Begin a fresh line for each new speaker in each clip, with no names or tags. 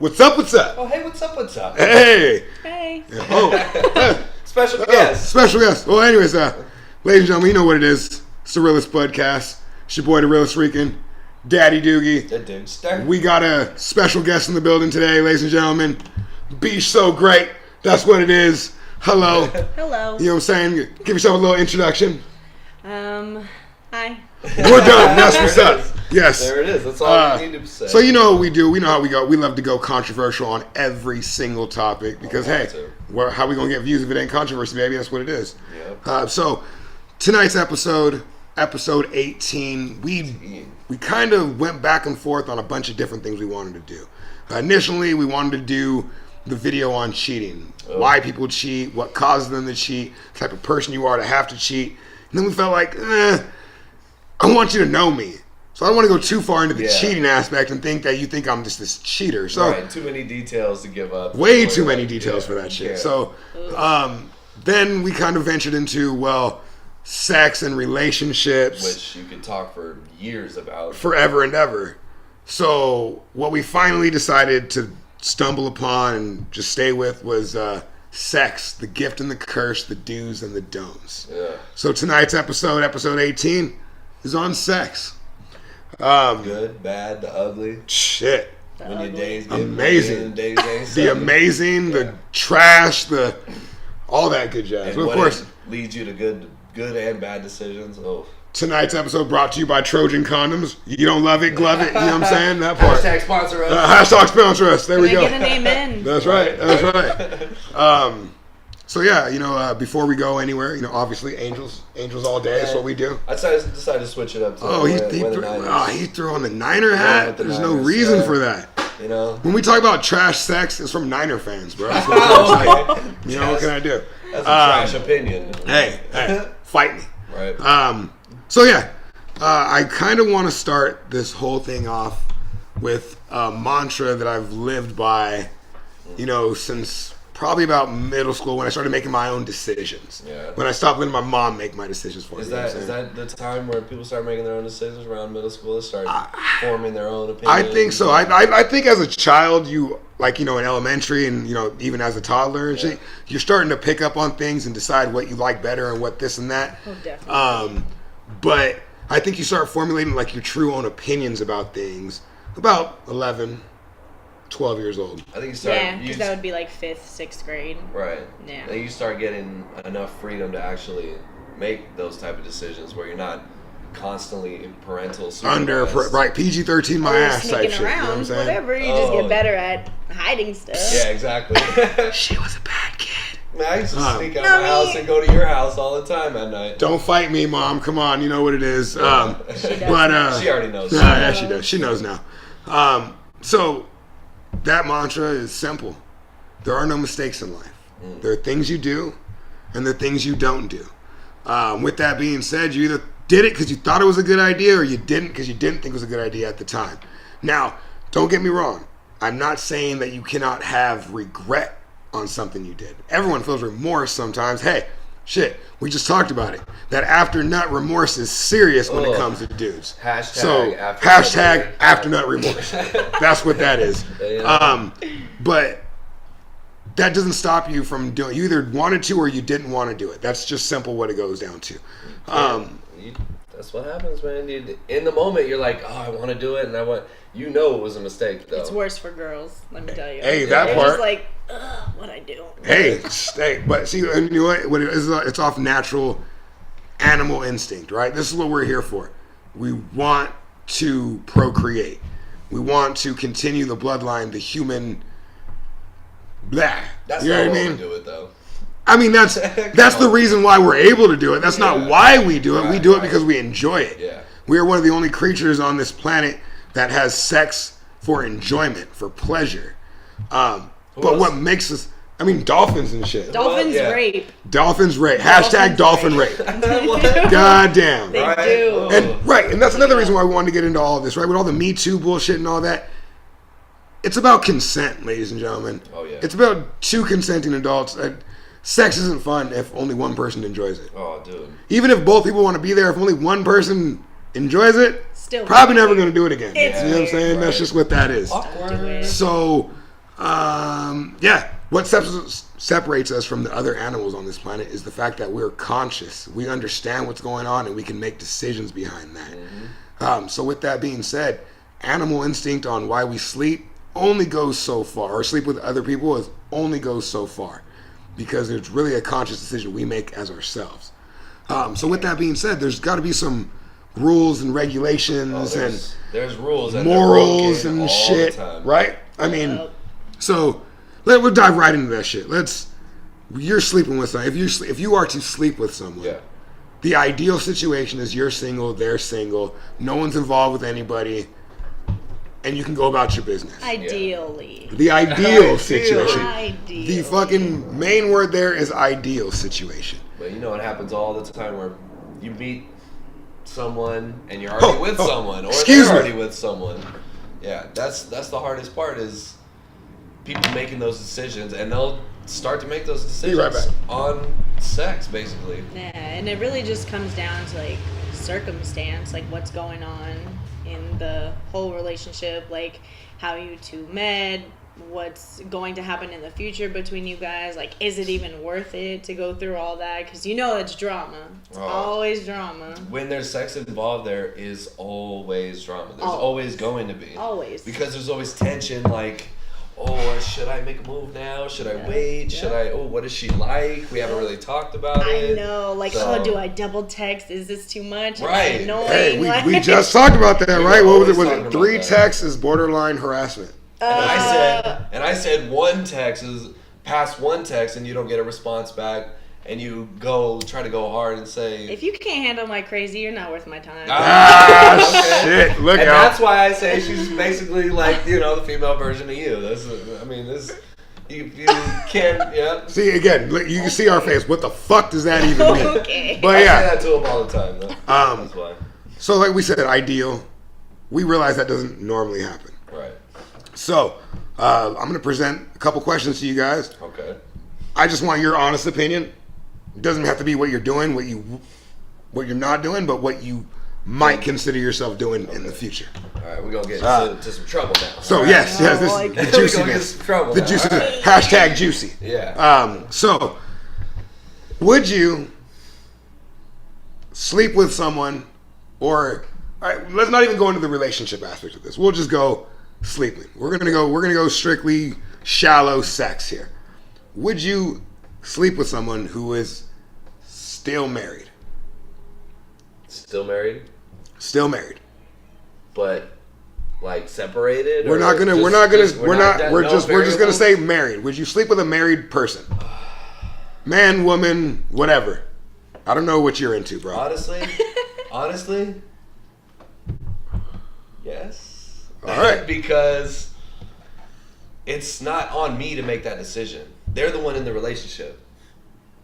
What's up? What's up?
Oh, hey, what's up? What's up?
Hey.
Hey.
Oh.
Special guest.
Special guest. Well, anyways, ladies and gentlemen, you know what it is. It's the Realist BudCast. It's your boy, the Realist Rican, Daddy Doogie.
The Dudester.
We got a special guest in the building today, ladies and gentlemen. Be so great. That's what it is. Hello.
Hello.
You know what I'm saying? Give yourself a little introduction.
Hi.
We're done. That's what's up. Yes.
There it is. That's all we need to say.
So you know what we do. We know how we go. We love to go controversial on every single topic because, how we going to get views if it ain't controversy, baby? That's what it is.
Yep.
So tonight's episode 18, we kind of went back and forth on a bunch of different things we wanted to do. Initially, we wanted to do the video on cheating. Why people cheat, what causes them to cheat, the type of person you are to have to cheat. And then we felt like, I want you to know me. So I don't want to go too far into the cheating aspect and think that you think I'm just this cheater. So
right, too many details to give up.
Way too many details for that shit. Yeah. So then we kind of ventured into, sex and relationships.
Which you could talk for years about.
Forever and ever. So what we finally decided to stumble upon and just stay with was sex, the gift and the curse, the do's and the don'ts.
Yeah.
So tonight's episode 18, is on sex.
Good, bad, the ugly.
Shit.
When your days get
amazing.
The
amazing, the trash, the all that good jazz.
And
but of course,
it leads you to good and bad decisions. Oh.
Tonight's episode brought to you by Trojan Condoms. You don't love it, glove it. You know what I'm saying? That part.
Hashtag sponsor us.
Hashtag sponsor us. There we go.
Get an amen.
That's right. That's right. So yeah, before we go anywhere, obviously angels all day is what we do.
I decided to switch it up.
He threw on the Niner hat. There's no reason for that. When we talk about trash sex, it's from Niner fans, bro. That's what I'm saying. What can I do?
That's a trash opinion.
Hey, fight me.
Right.
So yeah, I kind of want to start this whole thing off with a mantra that I've lived by, since probably about middle school when I started making my own decisions.
Yeah. When
I stopped letting my mom make my decisions for me.
Is that the time where people start making their own decisions around middle school? They start forming their own opinions?
I think so. I think as a child, you in elementary and even as a toddler and shit, you're starting to pick up on things and decide what you like better and what this and that.
Oh, definitely.
But I think you start formulating your true own opinions about things about 11, 12 years old.
I think you start.
Yeah, because that would be 5th, 6th grade.
Right.
Yeah.
Then you start getting enough freedom to actually make those type of decisions where you're not constantly in parental supervised.
Right, PG-13 my ass type shit.
Around,
you know what I'm saying?
Whatever, you just get better at hiding stuff.
Yeah, exactly.
She was a bad kid.
Man, I used to sneak out of my house and go to your house all the time at night.
Don't fight me, Mom. Come on, you know what it is.
She already knows.
Yeah, she does. She knows now. So that mantra is simple. There are no mistakes in life. There are things you do, and there are things you don't do. With that being said, you either did it because you thought it was a good idea, or you didn't because you didn't think it was a good idea at the time. Now, don't get me wrong. I'm not saying that you cannot have regret on something you did. Everyone feels remorse sometimes. Hey, shit, we just talked about it. That after nut remorse is serious when it comes to dudes.
Hashtag
after nut remorse. That's what that is. But that doesn't stop you from doing. You either wanted to or you didn't want to do it. That's just simple what it goes down to.
That's what happens, man. In the moment, you're like, oh, I want to do it, and it was a mistake, though.
It's worse for girls, let me tell you.
Hey, that part.
Just like, what'd I do?
Hey, but see, you know what it is? It's off natural animal instinct, right? This is what we're here for. We want to procreate. We want to continue the bloodline, the human. Blah.
That's
you know
not
what I
why
mean?
we do it, though.
I mean, that's the reason why we're able to do it. That's not why we do it. We do it because we enjoy it.
Yeah.
We are one of the only creatures on this planet that has sex for enjoyment, for pleasure. But what makes us... I mean, dolphins and shit.
Dolphins rape.
Dolphins rape. Hashtag dolphin rape. God damn.
They do.
And that's another reason why we wanted to get into all of this, right? With all the Me Too bullshit and all that. It's about consent, ladies and gentlemen.
Oh, yeah.
It's about two consenting adults. Sex isn't fun if only one person enjoys it.
Oh, dude.
Even if both people want to be there, if only one person enjoys it,
Still
probably never going to do it again.
It's
you know what I'm saying?
Right.
That's just what that is.
Awkward.
So Yeah. What separates us from the other animals on this planet is the fact that we're conscious. We understand what's going on, and we can make decisions behind that. So with that being said, animal instinct on why we sleep only goes so far, or sleep with other people only goes so far, because it's really a conscious decision we make as ourselves. So with that being said, there's got to be some rules and regulations
there's rules
and morals and shit, right? I mean, so we'll dive right into that shit. You're sleeping with someone. If you are to sleep with someone, the ideal situation is you're single, they're single, no one's involved with anybody, and you can go about your business.
Ideally.
The ideal situation.
Ideally.
The fucking main word there is ideal situation.
But you know, it happens all the time where you meet someone and you're already with someone, or they're already with someone. Yeah, that's the hardest part, is people making those decisions, and they'll start to make those decisions on sex, basically.
Yeah, and it really just comes down to like circumstance, like what's going on in the whole relationship, like how you two met, what's going to happen in the future between you guys. Like, is it even worth it to go through all that? Because you know it's drama. It's always drama.
When there's sex involved, there is always drama. There's always going to be.
Always.
Because there's always tension, like, oh, should I make a move now? Should I wait? Should I, what is she like? We haven't really talked about it.
I know, like, do I double text? Is this too much?
Right.
Annoying?
Hey, we just talked about that, right? What was it? Was it 3 texts is borderline harassment?
And I said one text is past one text and you don't get a response back, and you try to go hard and say,
if you can't handle my crazy, you're not worth my time.
Shit! Look out.
And that's why I say she's basically like, the female version of you. You can't,
See, again, you can see our face. What the fuck does that even mean?
Okay.
But
I say that to them all the time, though. That's why.
So like we said, ideal. We realize that doesn't normally happen.
Right.
So, I'm going to present a couple questions to you guys.
Okay.
I just want your honest opinion. It doesn't have to be what you're doing, what you're not doing, but what you might consider yourself doing in the future.
All right, we're going to get into some trouble now.
So,
right.
yes, this is the juiciness.
Trouble
the
now.
juicy,
Right.
hashtag juicy.
Yeah.
So, would you sleep with someone, or, all right, let's not even go into the relationship aspect of this. We'll just go sleeping. We're gonna go strictly shallow sex here. Would you sleep with someone who is still married?
Still married?
Still married.
But like separated?
We're just gonna say married. Would you sleep with a married person? Man, woman, whatever. I don't know what you're into, bro.
Honestly, yes.
All right.
Because it's not on me to make that decision. They're the one in the relationship.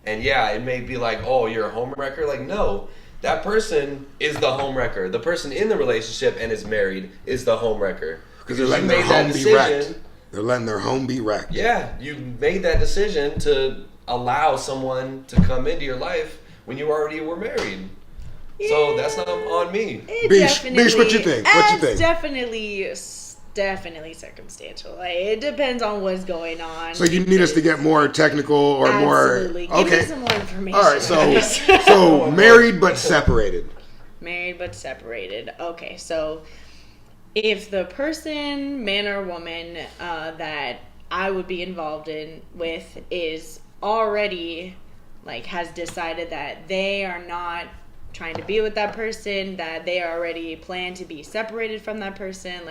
And yeah, it may be like, oh, you're a homewrecker. Like, no, that person is the homewrecker. The person in the relationship and is married is the homewrecker.
Because they're letting their home be wrecked. They're letting their home be wrecked.
Yeah, you made that decision to allow someone to come into your life when you already were married. Yeah. So that's not on me.
Beesh, what you think?
It's definitely circumstantial. Like, it depends on what's going on.
So you need us to get more technical or
absolutely.
more.
Give me some more information.
All right. So married but separated.
Married but separated. Okay. So if the person, man or woman, that I would be involved with is already has decided that they are not trying to be with that person, that they already plan to be separated from that person,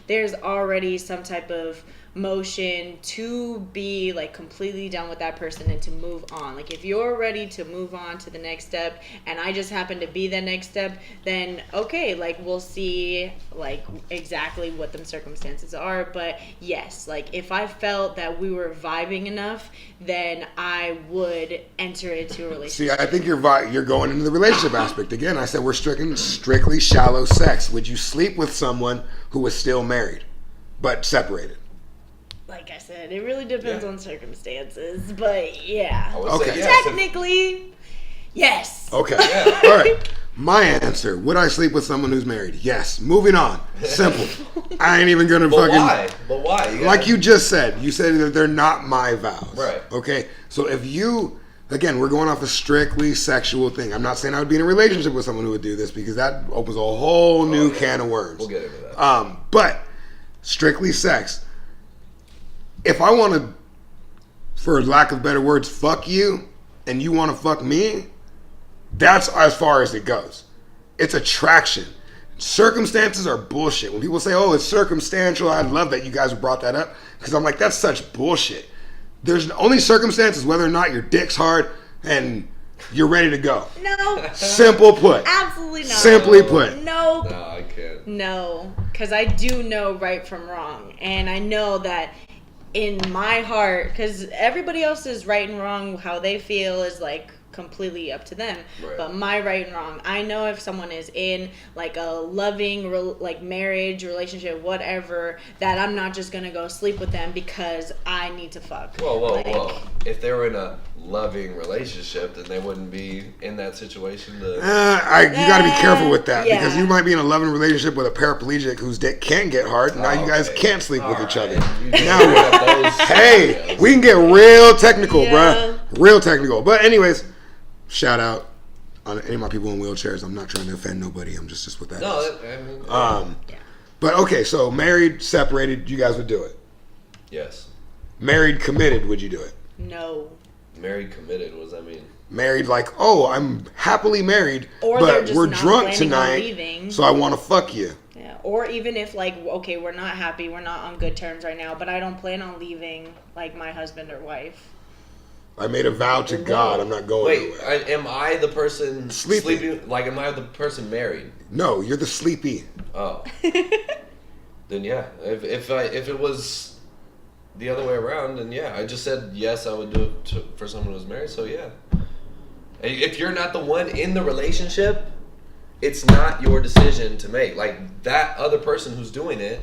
there's already some type of motion to be completely done with that person and to move on. If you're ready to move on to the next step and I just happen to be the next step, then okay, we'll see exactly what the circumstances are. But yes, if I felt that we were vibing enough, then I would enter into a relationship.
See, I think you're going into the relationship aspect. Again, I said we're strictly shallow sex. Would you sleep with someone who is still married but separated?
Like I said, it really depends on circumstances, but yeah.
Okay.
Technically, yes.
Okay. Yeah. All right. My answer: would I sleep with someone who's married? Yes. Moving on. Simple. I ain't even gonna
But
fucking.
why? But why?
Like you just said, you said that they're not my vows.
Right.
Okay. So if you, again, we're going off a strictly sexual thing. I'm not saying I would be in a relationship with someone who would do this because that opens a whole new can of worms.
We'll get into that.
But strictly sex. If I want to, for lack of better words, fuck you, and you want to fuck me, that's as far as it goes. It's attraction. Circumstances are bullshit. When people say, oh, it's circumstantial, I love that you guys brought that up because I'm like, that's such bullshit. There's only circumstances whether or not your dick's hard and you're ready to go.
No.
Simple put.
Absolutely not.
Simply put.
No.
No, I can't.
No. Because I do know right from wrong. And I know that in my heart, because everybody else is right and wrong, how they feel is like completely up to them.
Right.
But my right and wrong, I know if someone is in like a loving like marriage, relationship, whatever, that I'm not just gonna go sleep with them because I need to fuck.
Whoa. If they were in a loving relationship, then they wouldn't be in that situation. You
got to be careful with that
yeah.
because you might be in a loving relationship with a paraplegic whose dick can get hard. And now you guys can't sleep with each other. Now what? Hey, we can get real technical, bruh. Real technical. But anyways, shout out on any of my people in wheelchairs. I'm not trying to offend nobody. I'm just what that is.
I mean,
But okay, so married, separated, you guys would do it.
yes.
Married, committed, would you do it?
No.
Married, committed. What does that mean?
Married, like, oh, I'm happily married,
or
but
just
we're
not
drunk
planning on
tonight,
leaving.
so I want to fuck you.
Yeah. Or even if like, okay, we're not happy, we're not on good terms right now, but I don't plan on leaving like my husband or wife.
I made a vow to God, I'm not going
Wait, am I the person
Sleeping.
sleeping? Like, am I the person married?
No, you're the sleepy.
Oh. Then yeah. If it was the other way around, then yeah. I just said yes, I would do it for someone who's married, so yeah. If you're not the one in the relationship, it's not your decision to make. Like, that other person who's doing it,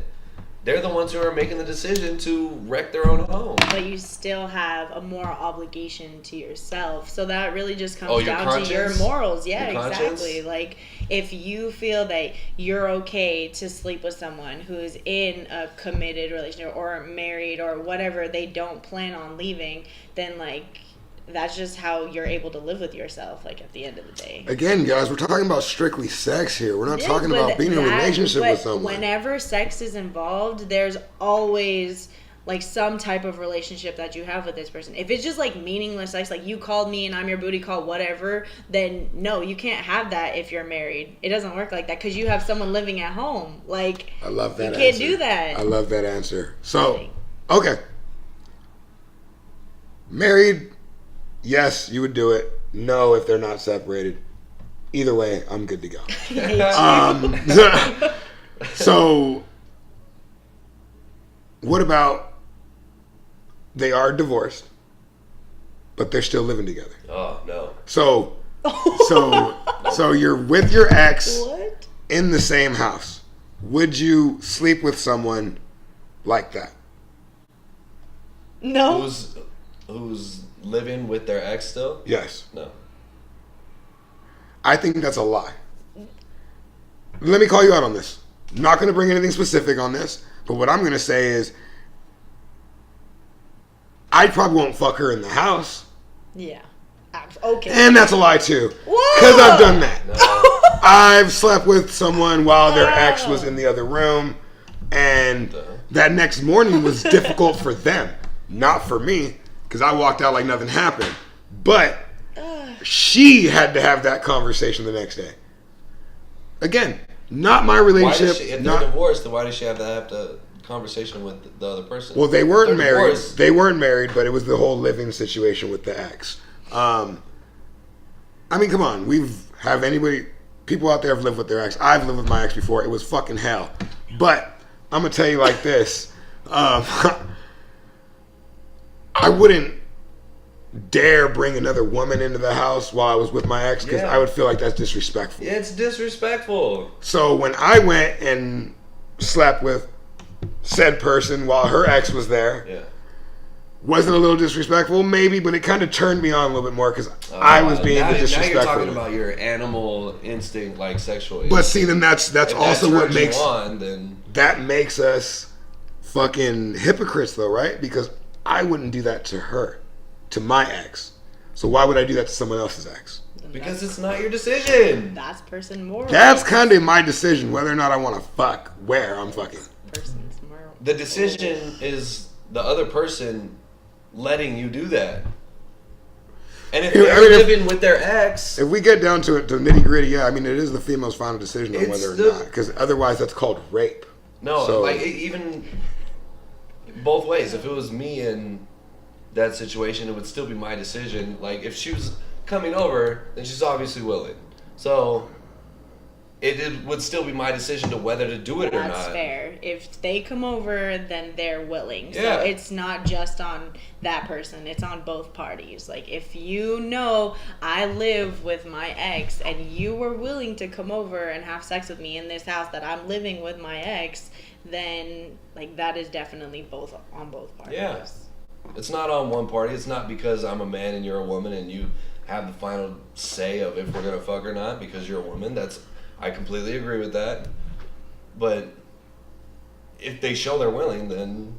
they're the ones who are making the decision to wreck their own home.
But you still have a moral obligation to yourself. So that really just comes down
conscience?
to your morals. Yeah,
Your conscience?
exactly. Like, if you feel that you're okay to sleep with someone who is in a committed relationship or married or whatever, they don't plan on leaving, then, like, that's just how you're able to live with yourself, like, at the end of the day.
Again, guys, we're talking about strictly sex here. We're not talking about being in a relationship with someone.
Whenever sex is involved, there's always like some type of relationship that you have with this person. If it's just like meaningless sex, like you called me and I'm your booty call, whatever, then no, you can't have that if you're married. It doesn't work like that because you have someone living at home. Like,
I love that.
You can't do that.
I love that answer. So, okay, married. Yes, you would do it. No, if they're not separated. Either way, I'm good to go. So, what about they are divorced, but they're still living together?
Oh, no.
So you're with your ex
What?
in the same house. Would you sleep with someone like that?
No.
Who's living with their ex still?
Yes.
No.
I think that's a lie. Let me call you out on this. Not going to bring anything specific on this, but what I'm going to say is I probably won't fuck her in the house.
Yeah. Okay.
And that's a lie too. Because I've done that.
No.
I've slept with someone while their ex was in the other room, and that next morning was difficult for them, not for me, because I walked out like nothing happened. But she had to have that conversation the next day. Again, not my relationship.
If they're divorced, then why does she have to have the conversation with the other person?
Well, they weren't married.
Divorced.
They weren't married, but it was the whole living situation with the ex. I mean, come on. People out there have lived with their ex. I've lived with my ex before. It was fucking hell. But I'm going to tell you like this. I wouldn't dare bring another woman into the house while I was with my ex because I would feel like that's disrespectful.
Yeah, it's disrespectful.
So when I went and slept with said person while her ex was there, Was it a little disrespectful? Maybe, but it kind of turned me on a little bit more because I was being the disrespectful.
Now you're talking about your animal instinct, like sexual.
But see, then that's also what makes
then
that makes us fucking hypocrites, though, right? Because I wouldn't do that to her, to my ex. So why would I do that to someone else's ex?
Because it's not your decision.
That's person moral.
That's kind of my decision, whether or not I want to fuck where I'm fucking.
Person's moral.
The decision is the other person letting you do that. And if they're living with their ex...
If we get down to it, to nitty gritty, yeah, I mean, it is the female's final decision on whether or not. Because otherwise that's called rape.
No, like, even both ways. If it was me in that situation, it would still be my decision. Like, if she was coming over, then she's obviously willing. So... It would still be my decision to whether to do it or not. That's
fair. If they come over, then they're willing.
Yeah.
So it's not just on that person. It's on both parties. Like, if you know I live with my ex and you were willing to come over and have sex with me in this house that I'm living with my ex, then, like, that is definitely on both parties.
Yeah. It's not on one party. It's not because I'm a man and you're a woman and you have the final say of if we're going to fuck or not because you're a woman. I completely agree with that. But if they show they're willing, then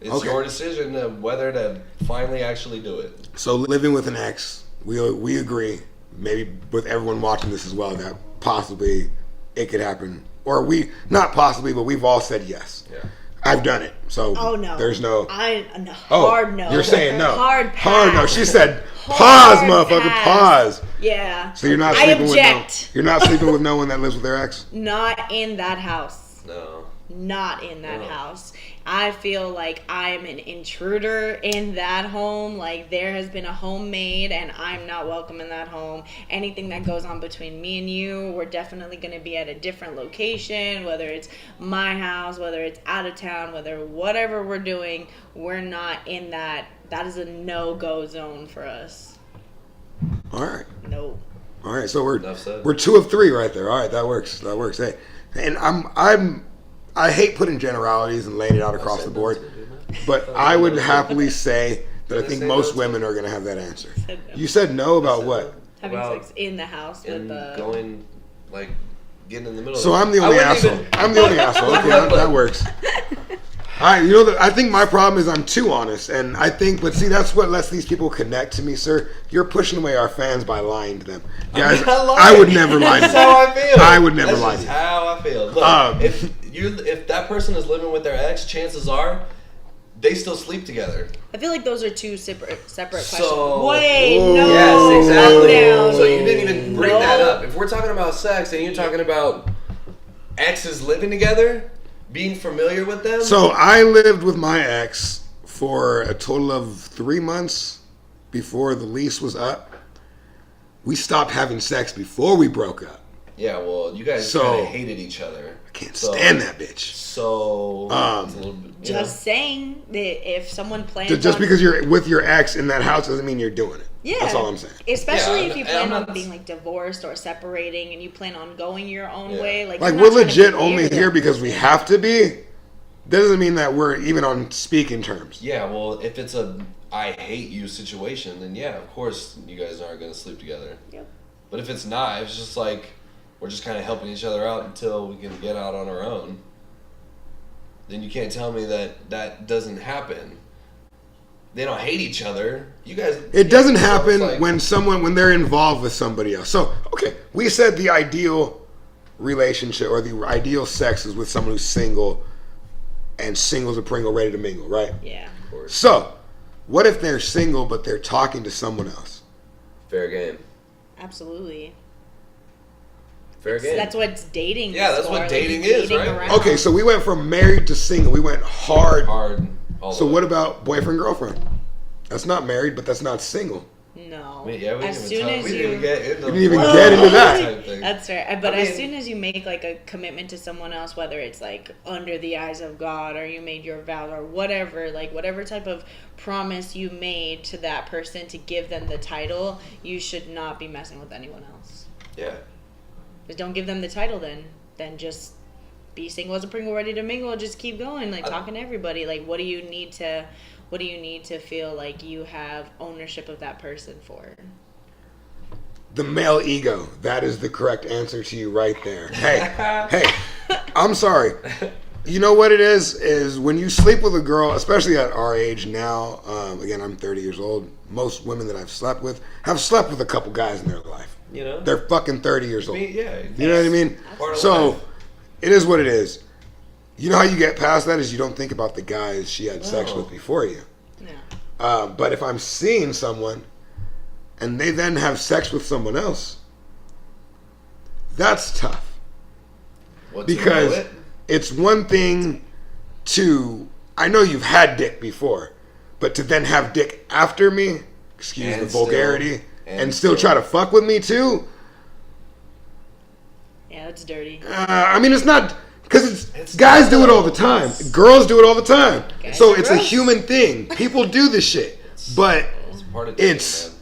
it's your decision of whether to finally actually do it.
So living with an ex, we agree, maybe with everyone watching this as well, that possibly it could happen. Or not possibly, but we've all said yes.
Yeah.
I've done it. So
no.
There's no...
no.
Oh,
hard no.
You're saying no.
Hard pass.
Hard no. She said pause, motherfucker, pause.
Yeah.
So you're not you're not sleeping with no one that lives with their ex?
Not in that house.
No.
Not in that house. I feel like I'm an intruder in that home. Like, there has been a home made and I'm not welcome in that home. Anything that goes on between me and you, we're definitely going to be at a different location, whether it's my house, whether it's out of town, whatever we're doing, we're not in that. That is a no-go zone for us.
All right.
No.
All right, so we're 2 of 3 right there. All right, that works. Hey, and I hate putting generalities and laying it out across the board, but I would happily say that I think most women are going to have that answer. You said no about what?
Having sex in the house with the...
going, like, getting in the middle
so
of it.
I'm the only asshole. I'm the only asshole. Okay, that works. I think my problem is I'm too honest, and I think, but see, that's what lets these people connect to me, sir. You're pushing away our fans by lying to them. Guys, I would never lie to them.
That's how I feel.
I would never lie to them.
That's how I feel. Look, if that person is living with their ex, chances are they still sleep together.
I feel like those are two separate questions.
So,
wait, no.
Yes, exactly.
Down.
So you didn't even bring that up. If we're talking about sex and you're talking about exes living together, being familiar with them.
So I lived with my ex for a total of 3 months before the lease was up. We stopped having sex before we broke up.
Yeah, well, you guys kind of hated each other.
I can't stand that bitch.
So,
just saying that if someone plans
just because you're with your ex in that house doesn't mean you're doing it.
Yeah,
that's all I'm saying.
Especially if you plan on being like divorced or separating, and you plan on going your own way. Like
we're legit only here because we have to be. Doesn't mean that we're even on speaking terms.
Yeah, well, if it's a I hate you situation, then yeah, of course you guys aren't going to sleep together.
Yep.
But if it's not, if it's just like we're just kind of helping each other out until we can get out on our own, then you can't tell me that doesn't happen. They don't hate each other. You guys.
It doesn't happen when they're involved with somebody else. So, okay, we said the ideal relationship or the ideal sex is with someone who's single, and single's a Pringle ready to mingle, right?
Yeah.
Of course.
So, what if they're single but they're talking to someone else?
Fair game.
Absolutely.
Fair game.
That's what dating is.
Yeah, that's what dating is, right?
Around.
Okay, so we went from married to single. We went hard.
So
what about boyfriend, girlfriend? That's not married, but that's not single.
No.
We didn't even get into
that.
That's fair. But as soon as you make like a commitment to someone else, whether it's like under the eyes of God or you made your vow or whatever, like whatever type of promise you made to that person to give them the title, you should not be messing with anyone else.
Yeah.
Just don't give them the title then just be single as a Pringle, ready to mingle, just keep going, like talking to everybody. Like, what do you need to feel like you have ownership of that person for?
The male ego. That is the correct answer to you right there. Hey, I'm sorry. You know what it is when you sleep with a girl, especially at our age now, again, I'm 30 years old. Most women that I've slept with have slept with a couple guys in their life.
You know?
They're fucking 30 years old.
Yeah.
You know what I mean? So, it is what it is. You know how you get past that is you don't think about the guys she had sex with before you.
No.
But if I'm seeing someone and they then have sex with someone else, that's tough. Because it's one thing to, I know you've had dick before, but to then have dick after me, excuse the vulgarity, and still try to fuck with me too?
Yeah, that's dirty.
I mean, it's not, because it's guys do it all the time. Girls do it all the time. So it's a human thing. People do this shit. But it's...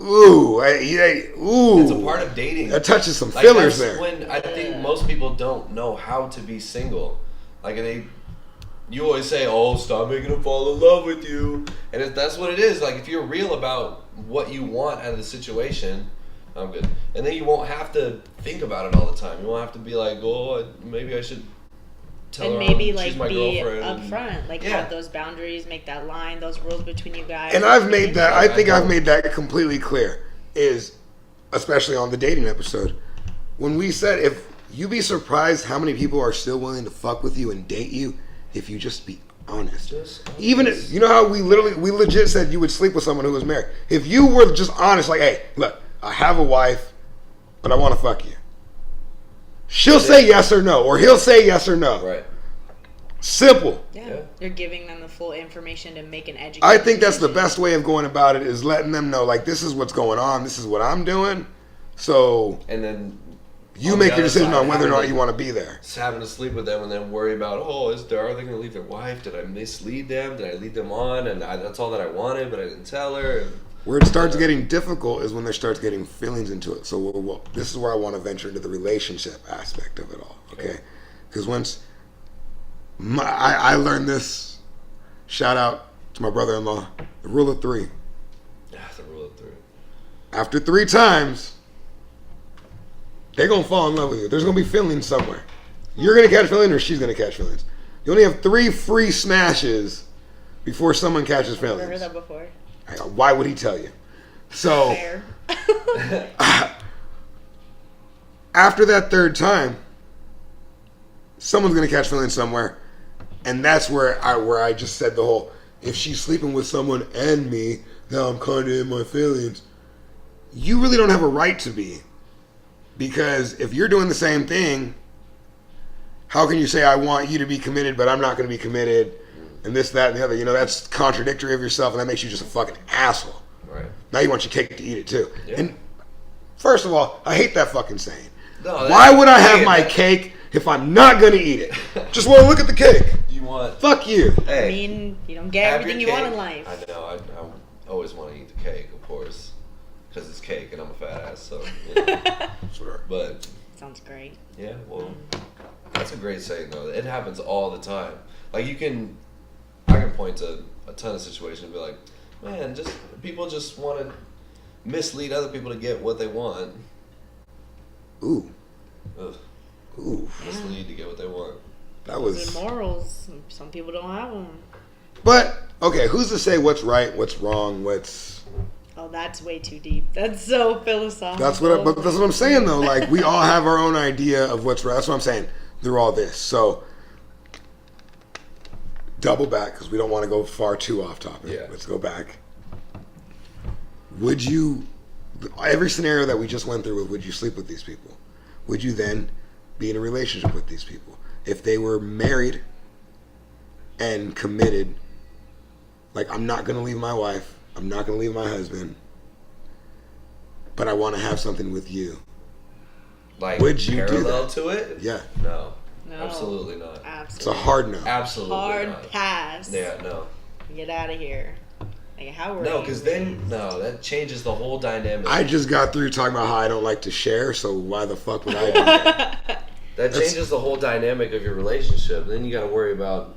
Ooh.
It's a part of dating.
That touches some fillers there.
When I think most people don't know how to be single. Like, you always say, "Oh, stop making them fall in love with you," and that's what it is. Like, if you're real about what you want out of the situation, I'm good. And then you won't have to think about it all the time. You won't have to be like, "Oh, maybe I should."
And maybe like be upfront, like have those boundaries, make that line, those rules between you guys.
And I've made that. I think I've made that completely clear. Is especially on the dating episode when we said if you be surprised how many people are still willing to fuck with you and date you if you just be honest. Even if, you know how we legit said you would sleep with someone who was married. If you were just honest, like, hey, look, I have a wife, but I want to fuck you. She'll say yes or no, or he'll say yes or no.
Right.
Simple.
Yeah. You're giving them the full information to make an educated
I think that's the best way of going about it is letting them know, like, this is what's going on, this is what I'm doing. So,
and then
you make your decision on whether or not you want to be there.
Just having to sleep with them and then worry about, are they going to leave their wife? Did I mislead them? Did I lead them on? And that's all that I wanted, but I didn't tell her.
Where it starts getting difficult is when there starts getting feelings into it. So this is where I want to venture into the relationship aspect of it all, okay? Because once I learned this, shout out to my brother-in-law, the rule of three.
Yeah, the rule of three.
After 3 times, they're going to fall in love with you. There's going to be feelings somewhere. You're going to catch feelings or she's going to catch feelings. You only have 3 free smashes before someone catches feelings.
I've never heard that before.
Why would he tell you? So, after that 3rd time, someone's going to catch feelings somewhere. And that's where I just said the whole, if she's sleeping with someone and me, now I'm kind of in my feelings. You really don't have a right to be. Because if you're doing the same thing, how can you say, I want you to be committed, but I'm not going to be committed, and this, that, and the other? You know, that's contradictory of yourself, and that makes you just a fucking asshole.
Right.
Now you want your cake to eat it, too.
Yeah.
And first of all, I hate that fucking saying.
No,
why would I have my cake if I'm not going to eat it? Just want to look at the cake.
You want...
Fuck you.
Hey,
I mean, you don't get everything you want in life.
I know. I always want to eat the cake, of course. Because it's cake and I'm a fat ass, so... You know.
Sure.
But...
Sounds great.
Yeah, well... That's a great saying, though. It happens all the time. Like, I can point to a ton of situations and be like, man, people just want to mislead other people to get what they want.
Ooh.
Ugh.
Ooh.
Mislead to get what they want.
That was...
morals. Some people don't have them.
But, okay, who's to say what's right, what's wrong, what's...
Oh, that's way too deep. That's so philosophical.
But that's what I'm saying, though. Like, we all have our own idea of what's right. That's what I'm saying. Through all this. So, double back, because we don't want to go far too off topic.
Yeah.
Let's go back. Would you, every scenario that we just went through, would you sleep with these people? Would you then be in a relationship with these people? If they were married and committed, like, I'm not going to leave my wife, I'm not going to leave my husband, but I want to have something with you.
Like,
would you
parallel
do that?
to it?
Yeah.
No.
No.
Absolutely not.
Absolutely.
It's a hard no.
Absolutely
Hard
not.
pass.
Yeah, no.
Get out of here. Like, how were
No,
you
because
raised?
that changes the whole dynamic.
I just got through talking about how I don't like to share, so why the fuck would I do that?
That changes the whole dynamic of your relationship. Then you got to worry about,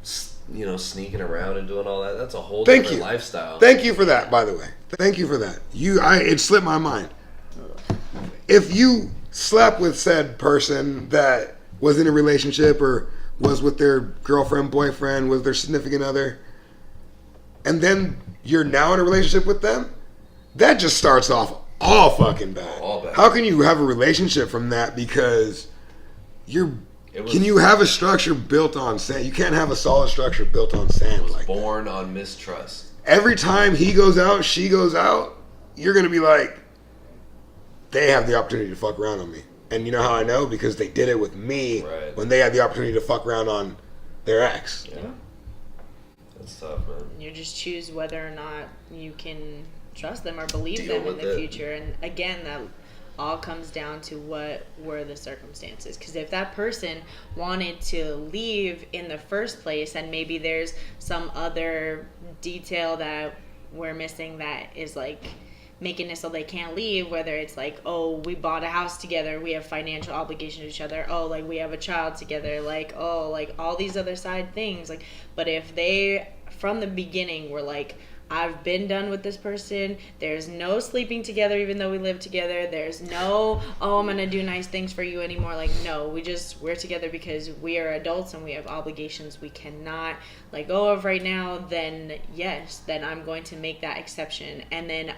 sneaking around and doing all that. That's a whole different lifestyle.
Thank you for that, by the way. Thank you for that. It slipped my mind. If you slept with said person that was in a relationship or was with their girlfriend, boyfriend, was their significant other, and then you're now in a relationship with them, that just starts off all fucking bad.
All bad.
How can you have a relationship from that? Because can you have a structure built on sand? You can't have a solid structure built on sand like that.
Born on mistrust.
Every time he goes out, she goes out, you're going to be like, they have the opportunity to fuck around on me. And you know how I know? Because they did it with me when they had the opportunity to fuck around on their ex.
Yeah. That's tough, man.
You just choose whether or not you can trust them or believe them in the future. And again, that all comes down to what were the circumstances. Because if that person wanted to leave in the first place, and maybe there's some other detail that we're missing that is like making it so they can't leave, whether it's like, oh, we bought a house together, we have financial obligation to each other, oh, like we have a child together, like, oh, like all these other side things, like, but if they from the beginning were like, I've been done with this person, there's no sleeping together even though we live together, there's no, oh, I'm gonna do nice things for you anymore, like, no, we're together because we are adults and we have obligations we cannot let go of right now, then yes, then I'm going to make that exception. And then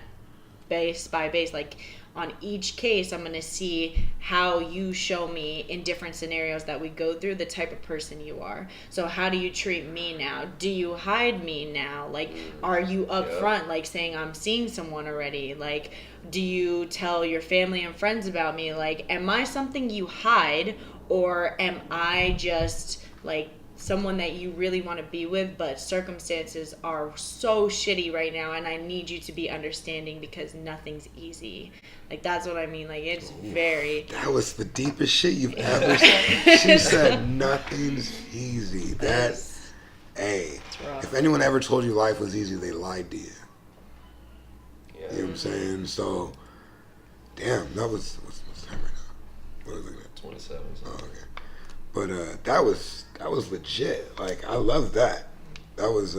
base by base, like on each case, I'm going to see how you show me in different scenarios that we go through the type of person you are. So how do you treat me now? Do you hide me now? Like, are you upfront, like saying I'm seeing someone already? Like, do you tell your family and friends about me? Like, am I something you hide, or am I just like someone that you really want to be with, but circumstances are so shitty right now and I need you to be understanding because nothing's easy. Like, that's what I mean. Like, it's very...
That was the deepest shit you've ever said. She said nothing's easy. That's... Hey, if anyone ever told you life was easy, they lied to you. Yeah. You know what I'm saying? So, damn, that was... What's the time right now? What are we looking at?
27.
Oh, okay. But that was legit. Like, I love that. That was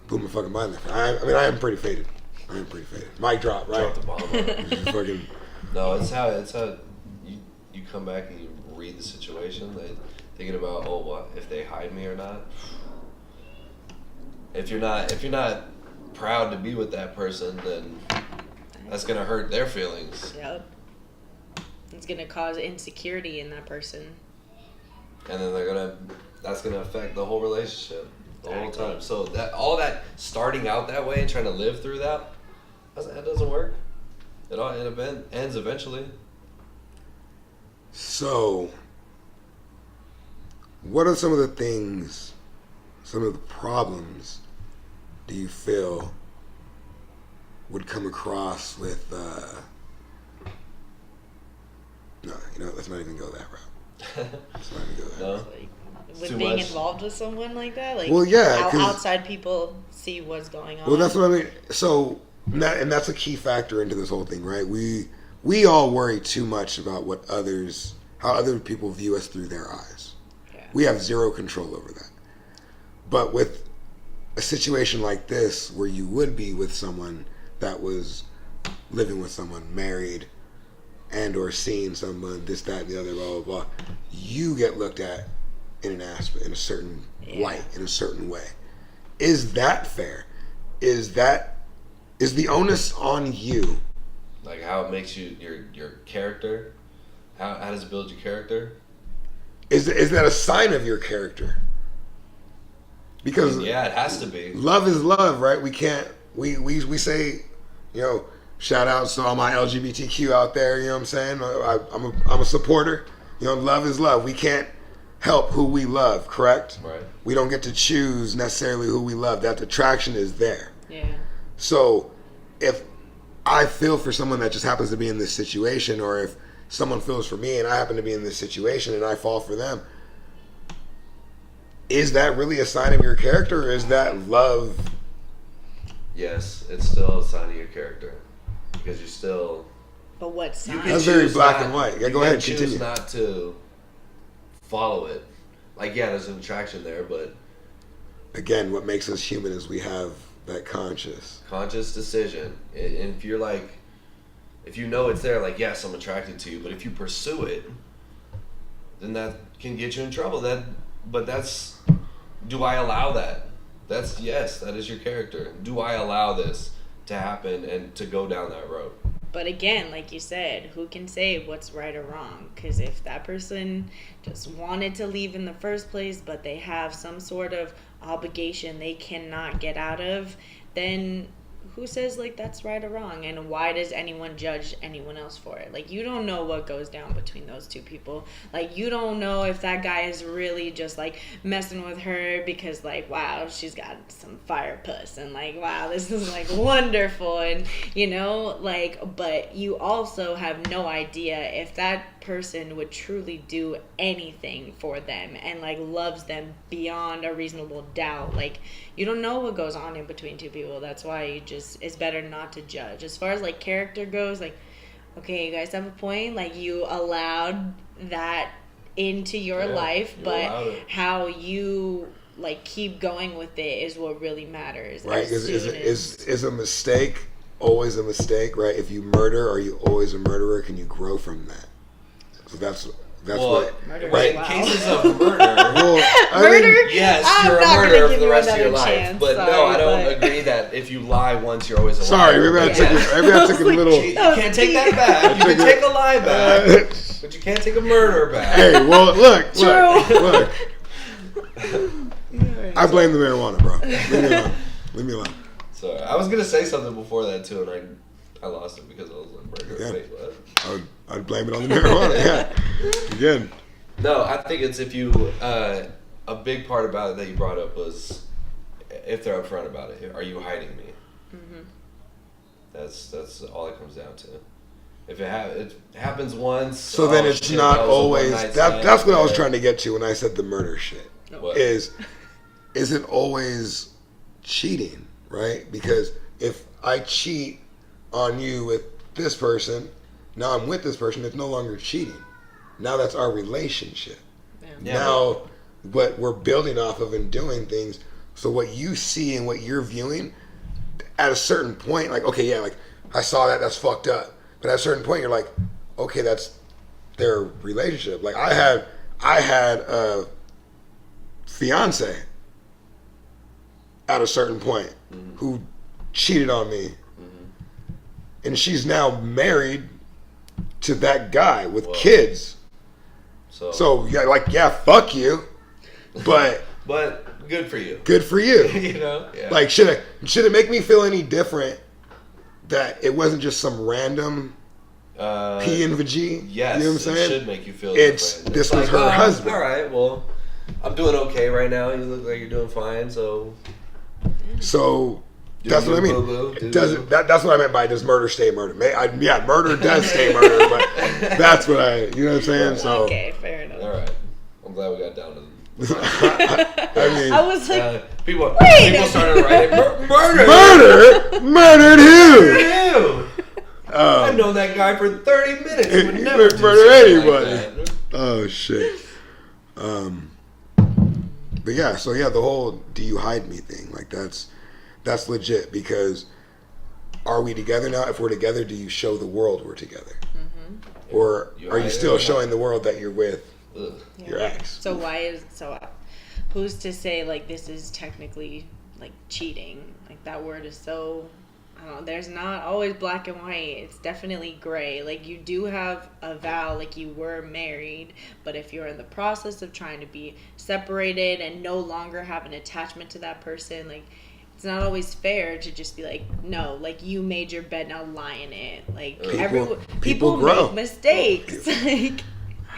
blew my fucking mind. I am pretty faded. Mic drop, right?
Drop the bomb.
Fucking...
No, it's how you come back and you read the situation. Thinking about, oh, what if they hide me or not? If you're not proud to be with that person, then that's gonna hurt their feelings.
Yep. It's gonna cause insecurity in that person.
And then that's gonna affect the whole relationship the whole time. So all that starting out that way and trying to live through that doesn't work. It ends eventually.
So, what are some of the problems do you feel would come across with? No, let's not even go that route.
No?
Like, with being involved with someone like that? Like,
well, yeah,
how outside people see what's going on.
Well, that's what I mean. So, and that's a key factor into this whole thing, right? We all worry too much about how other people view us through their eyes. Yeah. We have zero control over that. But with a situation like this, where you would be with someone that was living with someone, married, and or seeing someone, this, that, and the other, blah, blah, blah, you get looked at in a certain light, in a certain way. Is that fair? Is the onus on you?
Like how it makes you your character? How does it build your character?
Is that a sign of your character? Because
it has to be. Love
is love, right? We can't we say, shout outs to all my LGBTQ out there, you know what I'm saying? I'm a supporter. Love is love. We can't help who we love, correct?
Right.
We don't get to choose necessarily who we love. That attraction is there.
Yeah.
So if I feel for someone that just happens to be in this situation, or if someone feels for me and I happen to be in this situation and I fall for them, is that really a sign of your character, or is that love?
Yes, it's still a sign of your character. Because you're still
But what sign?
That's very black and white. Yeah, go ahead,
choose
continue.
Not to follow it. Like, yeah, there's an attraction there, but
again, what makes us human is we have that conscious
decision. And if you're like, if you know it's there, like, yes, I'm attracted to you, but if you pursue it, then that can get you in trouble. But that's, do I allow that? That's, yes, that is your character. Do I allow this to happen and to go down that road?
But again, like you said, who can say what's right or wrong? Because if that person just wanted to leave in the first place, but they have some sort of obligation they cannot get out of, then who says like that's right or wrong? And why does anyone judge anyone else for it? Like, you don't know what goes down between those two people. Like, you don't know if that guy is really just like messing with her because like, wow, she's got some fire puss, and like, wow, this is like wonderful, and you know, like, but you also have no idea if that person would truly do anything for them and like loves them beyond a reasonable doubt. Like, you don't know what goes on in between two people. That's why you just, it's better not to judge. As far as like character goes, like, okay, you guys have a point, like you allowed that into your life, but how you like keep going with it is what really matters.
right? Is a mistake always a mistake, right? If you murder, are you always a murderer? Can you grow from that? So that's what, right?
In cases of murder, well,
murder,
yes, you're a murderer for the rest of your life. But no, I don't agree that if you lie once, you're always a liar.
Sorry, maybe I took a little.
You can't take that back. You can take a lie back, but you can't take a murder back.
Hey, well, look. I blame the marijuana, bro. Leave me alone.
Sorry, I was gonna say something before that too, and I lost it because I was like, murder. Wait, what?
I'd blame it on the marijuana. Yeah. Again.
No, I think it's if you. A big part about it that you brought up was if they're upfront about it. Are you hiding me? Mm-hmm. That's all it comes down to. If it happens once,
so then it's not always. That's what I was trying to get to when I said the murder shit.
What?
Is it always cheating, right? Because if I cheat on you with this person, now I'm with this person, it's no longer cheating. Now that's our relationship. Yeah. Now what we're building off of and doing things. So what you see and what you're viewing, at a certain point, like, okay, yeah, like I saw that's fucked up. But at a certain point, you're like, okay, that's their relationship. Like I had a fiance at a certain point who cheated on me, and she's now married to that guy with kids. So yeah, like, yeah, fuck you, but
good for you.
Good for you.
You know, yeah.
Like, should it make me feel any different that it wasn't just some random P and G?
Yes,
you know what I'm saying?
It should make you feel different.
This was her husband.
All right, well, I'm doing okay right now. You look like you're doing fine, so
that's what I mean. That's what I meant by does murder stay murder? Murder does stay murder, but that's what you know what I'm saying? So
okay, fair enough.
All right, I'm glad we got down to the
I was like,
people started writing
murdered who?
I've known that guy for 30 minutes. He would never
murder anybody. Like oh shit. But yeah, so yeah, the whole "do you hide me" thing, like that's legit, because are we together now? If we're together, do you show the world we're together? Mm-hmm. Or are you still showing the world that you're with your ex?
So who's to say like this is technically like cheating? Like that word is so, I don't know, there's not always black and white. It's definitely gray. Like you do have a vow, like you were married, but if you're in the process of trying to be separated and no longer have an attachment to that person, like it's not always fair to just be like, no, like you made your bed, now lie in it. Like people make mistakes. Like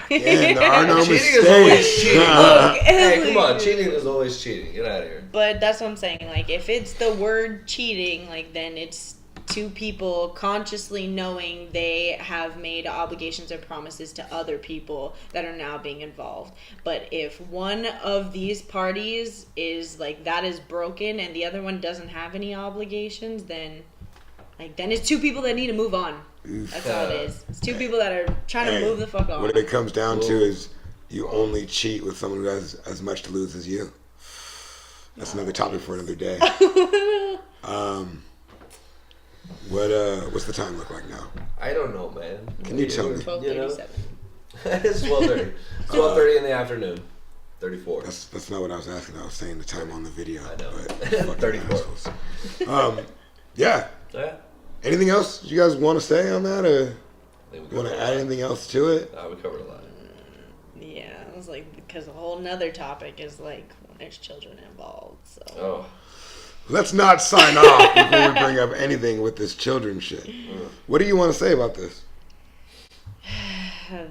yeah, there are no
cheating is always cheating. Hey, come on, cheating is always cheating. Get out of here.
But that's what I'm saying. Like, if it's the word cheating, like then it's two people consciously knowing they have made obligations or promises to other people that are now being involved. But if one of these parties is like that is broken and the other one doesn't have any obligations, then Like, then it's two people that need to move on. That's all it is. It's two people that are trying to move the fuck on.
What it comes down to is you only cheat with someone who has as much to lose as you. That's another topic for another day. What's the time look like now?
I don't know, man.
Can you tell me?
12:37.
It's 12:30. It's 12:30 in the afternoon. 34.
That's not what I was asking. I was saying the time on the video.
I know.
But
34.
Yeah.
Yeah.
Anything else you guys want to say on that, or you want to add anything else to it?
We covered a lot.
Yeah, it was like, because a whole nother topic is like when there's children involved. So.
Oh.
Let's not sign off before we bring up anything with this children shit. What do you want to say about this?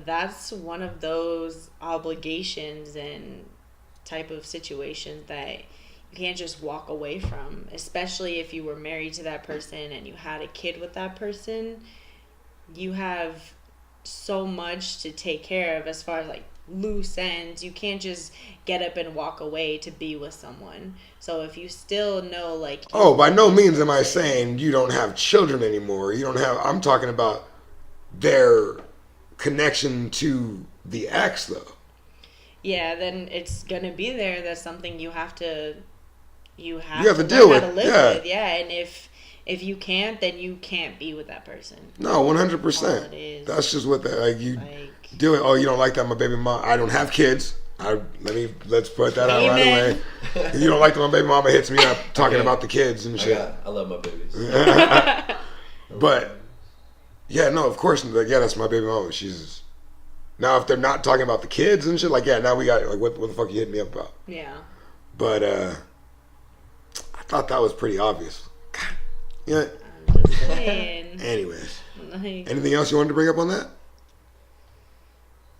That's one of those obligations and type of situations that you can't just walk away from, especially if you were married to that person and you had a kid with that person. You have so much to take care of as far as like loose ends. You can't just get up and walk away to be with someone. So if you still know, like,
by no means am I saying you don't have children anymore. I'm talking about their connection to the ex, though.
Yeah, then it's gonna be there. That's something you have to deal with. With. Yeah, and if you can't, then you can't be with that person.
No, 100%. That's just what you do it. Oh, you don't like that, my baby mom. I don't have kids. Let's put that out right away. You don't like that my baby mama hits me up talking about the kids and shit.
I love my babies.
But yeah, no, of course, like, yeah, that's my baby mama. She's now if they're not talking about the kids and shit, like, yeah, now we got like what the fuck you hitting me up about?
Yeah.
But I thought that was pretty obvious. Yeah.
I'm just saying.
Anyways, anything else you wanted to bring up on that?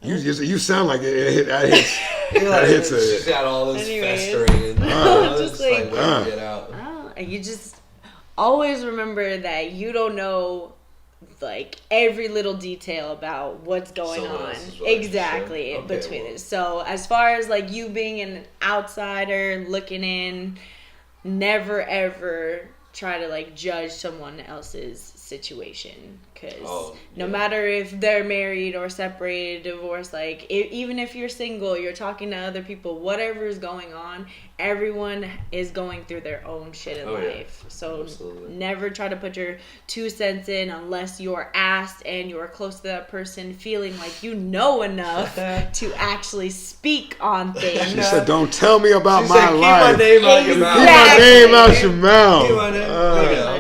You sound like it hits it.
She's got all this festering.
Just like
get out.
You just always remember that you don't know like every little detail about what's going on exactly between it. So as far as like you being an outsider looking in, never ever try to like judge someone else's situation, because no matter if they're married or separated, divorced, like even if you're single, you're talking to other people, whatever is going on, everyone is going through their own shit in life. So never try to put your 2 cents in unless you're asked and you're close to that person, feeling like you know enough to actually speak on things.
She said, "Don't tell me about my life.
Keep my name out your mouth.
Keep my name out your mouth."
Keep my name.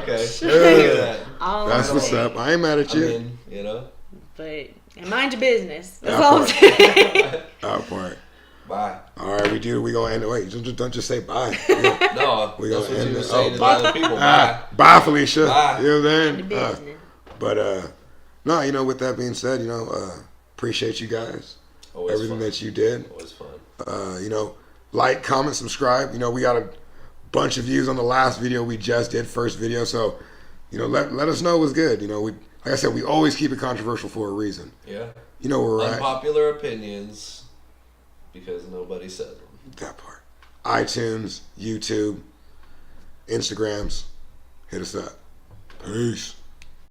Okay.
That's what's up. I ain't mad at you.
I mean, you know.
But mind your business. That's all I'm saying.
That part.
Bye.
All right, we gonna end it. Wait, don't just say bye.
No,
we
that's
gonna
what
end
you were
it.
saying to the other people. Bye.
Bye, Felicia.
Bye.
You know what I'm saying?
Business.
But no, you know, with that being said, you know, appreciate you guys.
Always
everything
fun.
that you did.
Always fun.
You know, like, comment, subscribe. You know, we got a bunch of views on the last video we just did, first video. So, you know, let us know what's good. You know, like I said, we always keep it controversial for a reason.
Yeah.
You know where we're at.
Unpopular opinions because nobody said them.
That part. iTunes, YouTube, Instagrams. Hit us up. Peace.